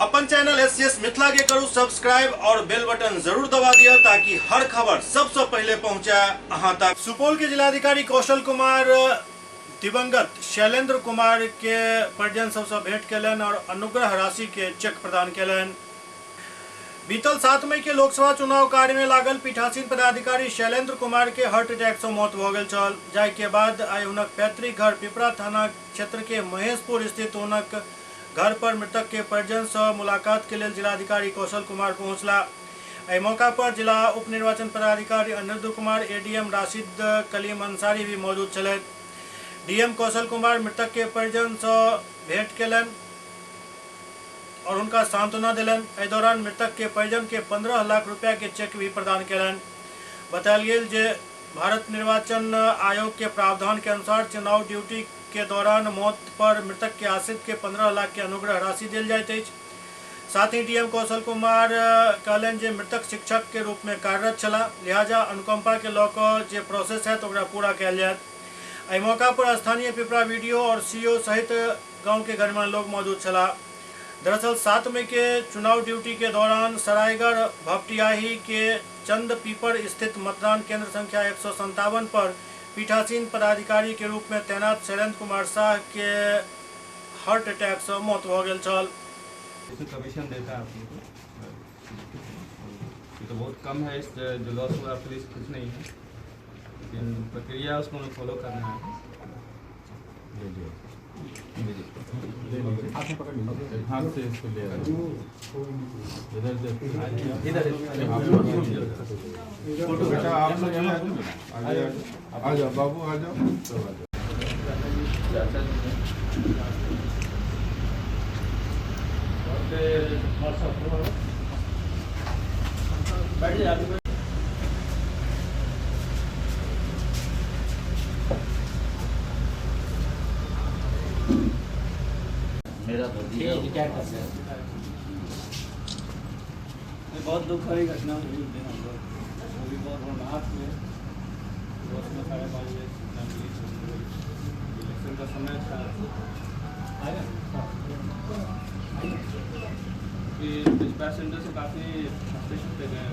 अपन channel SCS Mithila के करू subscribe और बेल बटन जरूर दबा दिया ताकि हर खबर सबसे पहले पहुंचा अहां तक। सुपौल के जिलाधिकारी कौशल कुमार दिवंगत शैलेंद्र कुमार के परिजन सबसे भेंट केलन और अनुग्रह राशि के चेक प्रदान केलन। बीतल 7 मई के लोकसभा चुनाव कार्य में लागल पीठासीन पदाधिकारी शैलेंद्र कुमार के हार्ट अटैक से मौत भ गेल छल, जाय के बाद आइ हुनक पैतृक घर पिपरा थाना क्षेत्र के महेशपुर स्थित हुनक घर पर मृतक के परिजन से मुलाकात के लिए जिलाधिकारी कौशल कुमार पहुंचला। एहि मौका पर जिला उप निर्वाचन पदाधिकारी अनिरुद्ध कुमार, एडीएम राशिद कलीम अंसारी भी मौजूद छल। डीएम कौशल कुमार मृतक के परिजन से भेंट केलन और उनका सांत्वना दिलन। एहि दौरान मृतक के परिजन के 15 लाख रुपया के चेक भी प्रदान केलन। बतायल गेल जे भारत निर्वाचन आयोग के प्रावधान के अनुसार चुनाव ड्यूटी के दौरान मौत पर मृतक के आश्रित के 15 लाख के अनुग्रह राशि दिल जाइत अछि। साथ ही डीएम कौशल कुमार कहलन जे मृतक शिक्षक के रूप में कार्यरत छला, लिहाजा अनुकंपा के लऽ कऽ जे प्रोसेस है ओकरा पूरा कयल जायत। एहि मौका पर स्थानीय पिपरा वीडियो और सीओ सहित गांव के गणमान्य लोग मौजूद छला। दरअसल 7 मई के चुनाव ड्यूटी के दौरान सरायगढ़ भपटियाही के चंद पीपर स्थित मतदान केंद्र संख्या 157 पर पीठासीन पदाधिकारी के रूप में तैनात शैलेंद्र कुमार शाह के हार्ट अटैक से मौत हो गई छल। कमीशन देता है आपको ये तो बहुत कम है, इस जो लॉस हुआ पुलिस कुछ नहीं है, लेकिन प्रक्रिया उसको फॉलो करना है। हाथ से इसको ले इधर बेटा आप लोग आ जाओ बाबू आ जाओ। मेरा बहुत दुख भरी घटना हुई अभी बहुत रात में 5:30 बजे इलेक्शन का समय था कि डिस्पैच सेंटर से काफ़ी छुट्टे गए